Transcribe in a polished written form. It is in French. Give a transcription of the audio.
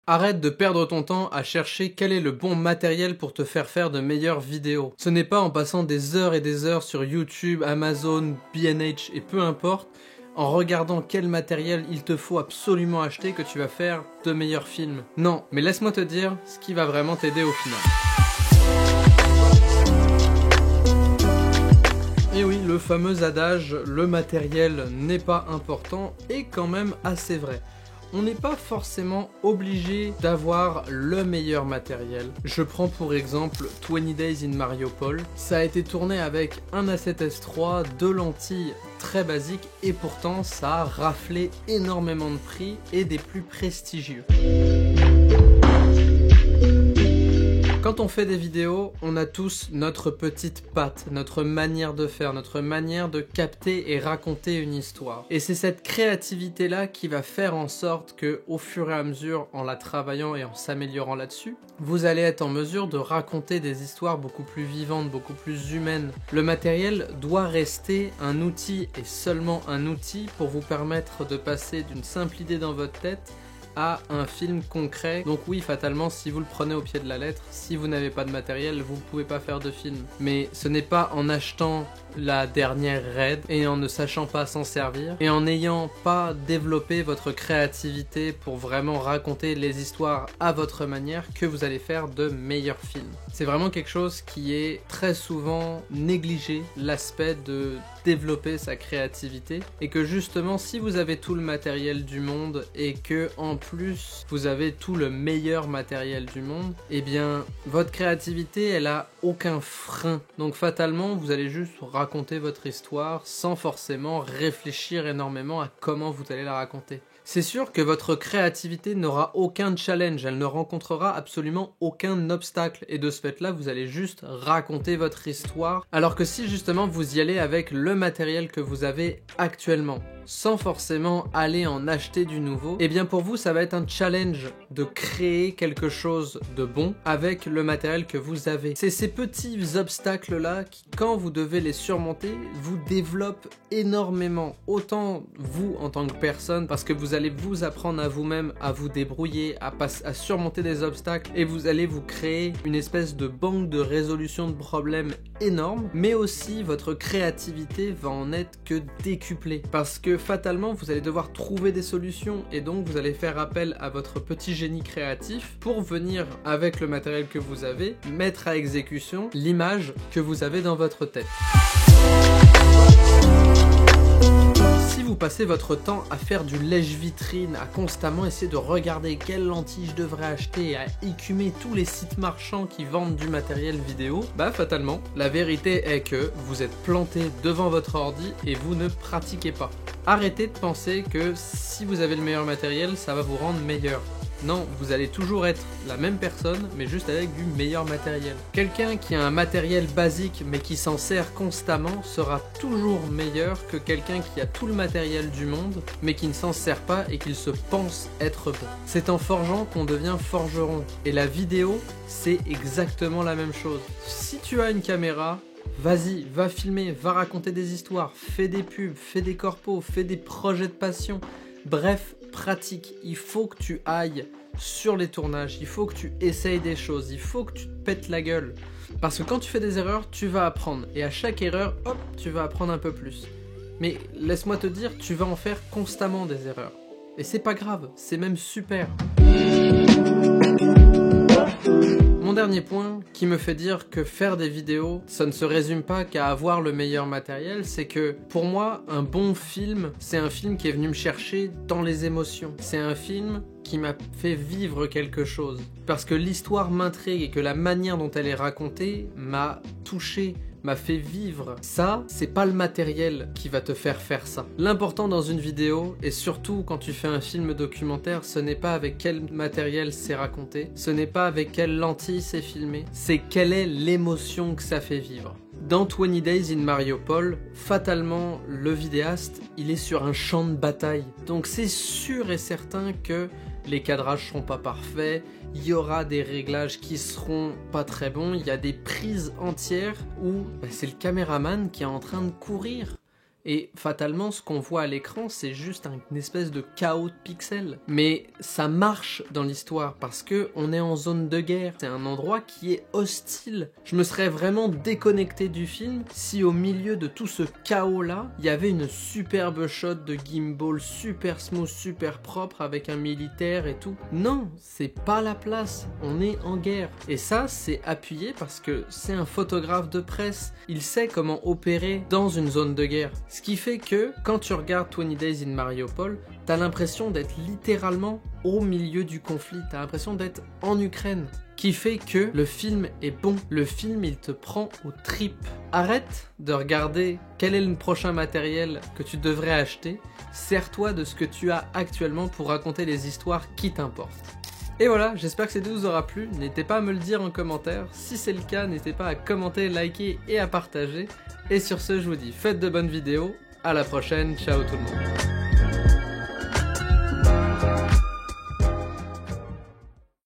Arrête de perdre ton temps à chercher quel est le bon matériel pour te faire de meilleures vidéos. Ce n'est pas en passant des heures et des heures sur YouTube, Amazon, B&H et peu importe, en regardant quel matériel il te faut absolument acheter que tu vas faire de meilleurs films. Non, mais laisse-moi te dire ce qui va vraiment t'aider au final. Et oui, le fameux adage « le matériel n'est pas important » est quand même assez vrai. On n'est pas forcément obligé d'avoir le meilleur matériel. Je prends pour exemple 20 Days in Mariupol. Ça a été tourné avec un A7S3, deux lentilles très basiques et pourtant ça a raflé énormément de prix et des plus prestigieux. Quand on fait des vidéos, on a tous notre petite patte, notre manière de faire, notre manière de capter et raconter une histoire. Et c'est cette créativité-là qui va faire en sorte que, au fur et à mesure, en la travaillant et en s'améliorant là-dessus, vous allez être en mesure de raconter des histoires beaucoup plus vivantes, beaucoup plus humaines. Le matériel doit rester un outil et seulement un outil pour vous permettre de passer d'une simple idée dans votre tête à un film concret. Donc oui, fatalement, si vous le prenez au pied de la lettre, si vous n'avez pas de matériel, vous ne pouvez pas faire de film. Mais ce n'est pas en achetant la dernière RAID et en ne sachant pas s'en servir et en n'ayant pas développé votre créativité pour vraiment raconter les histoires à votre manière que vous allez faire de meilleurs films. C'est vraiment quelque chose qui est très souvent négligé, l'aspect de développer sa créativité, et que justement si vous avez tout le matériel du monde et que en plus vous avez tout le meilleur matériel du monde, eh bien votre créativité elle a aucun frein. Donc fatalement vous allez juste raconter votre histoire sans forcément réfléchir énormément à comment vous allez la raconter. C'est sûr que votre créativité n'aura aucun challenge, elle ne rencontrera absolument aucun obstacle et de ce fait-là, vous allez juste raconter votre histoire. Alors que si justement vous y allez avec le matériel que vous avez actuellement, sans forcément aller en acheter du nouveau, et bien pour vous ça va être un challenge de créer quelque chose de bon avec le matériel que vous avez. C'est ces petits obstacles là qui, quand vous devez les surmonter, vous développent énormément, autant vous en tant que personne, parce que vous allez vous apprendre à vous-même à vous débrouiller, à surmonter des obstacles, et vous allez vous créer une espèce de banque de résolution de problèmes énorme, mais aussi votre créativité va en être que décuplée, parce que fatalement vous allez devoir trouver des solutions et donc vous allez faire appel à votre petit génie créatif pour venir avec le matériel que vous avez mettre à exécution l'image que vous avez dans votre tête. Si vous passez votre temps à faire du lèche-vitrine, à constamment essayer de regarder quelle lentille je devrais acheter, à écumer tous les sites marchands qui vendent du matériel vidéo, bah fatalement, la vérité est que vous êtes planté devant votre ordi et vous ne pratiquez pas. Arrêtez de penser que si vous avez le meilleur matériel, ça va vous rendre meilleur. Non, vous allez toujours être la même personne, mais juste avec du meilleur matériel. Quelqu'un qui a un matériel basique, mais qui s'en sert constamment, sera toujours meilleur que quelqu'un qui a tout le matériel du monde, mais qui ne s'en sert pas et qui se pense être bon. C'est en forgeant qu'on devient forgeron. Et la vidéo, c'est exactement la même chose. Si tu as une caméra, vas-y, va filmer, va raconter des histoires, fais des pubs, fais des corpos, fais des projets de passion. Bref, pratique. Il faut que tu ailles sur les tournages, il faut que tu essayes des choses, il faut que tu te pètes la gueule. Parce que quand tu fais des erreurs, tu vas apprendre. Et à chaque erreur, hop, tu vas apprendre un peu plus. Mais laisse-moi te dire, tu vas en faire constamment des erreurs. Et c'est pas grave, c'est même super. Mon dernier point qui me fait dire que faire des vidéos, ça ne se résume pas qu'à avoir le meilleur matériel, c'est que pour moi, un bon film, c'est un film qui est venu me chercher dans les émotions. C'est un film qui m'a fait vivre quelque chose. Parce que l'histoire m'intrigue et que la manière dont elle est racontée m'a touché, m'a fait vivre. Ça, c'est pas le matériel qui va te faire ça. L'important dans une vidéo, et surtout quand tu fais un film documentaire, ce n'est pas avec quel matériel c'est raconté, ce n'est pas avec quelle lentille c'est filmé, c'est quelle est l'émotion que ça fait vivre. Dans 20 Days in Mariupol, fatalement, le vidéaste, il est sur un champ de bataille. Donc c'est sûr et certain que les cadrages seront pas parfaits, il y aura des réglages qui seront pas très bons, il y a des prises entières où c'est le caméraman qui est en train de courir. Et fatalement, ce qu'on voit à l'écran, c'est juste une espèce de chaos de pixels. Mais ça marche dans l'histoire parce que on est en zone de guerre. C'est un endroit qui est hostile. Je me serais vraiment déconnecté du film si au milieu de tout ce chaos-là, il y avait une superbe shot de gimbal super smooth, super propre avec un militaire et tout. Non, c'est pas la place. On est en guerre. Et ça, c'est appuyé parce que c'est un photographe de presse. Il sait comment opérer dans une zone de guerre. Ce qui fait que, quand tu regardes 20 Days in Mariupol, t'as l'impression d'être littéralement au milieu du conflit. T'as l'impression d'être en Ukraine. Qui fait que le film est bon. Le film, il te prend aux tripes. Arrête de regarder quel est le prochain matériel que tu devrais acheter. Sers-toi de ce que tu as actuellement pour raconter les histoires qui t'importent. Et voilà, j'espère que cette vidéo vous aura plu. N'hésitez pas à me le dire en commentaire. Si c'est le cas, n'hésitez pas à commenter, liker et à partager. Et sur ce, je vous dis, faites de bonnes vidéos. À la prochaine. Ciao tout le monde.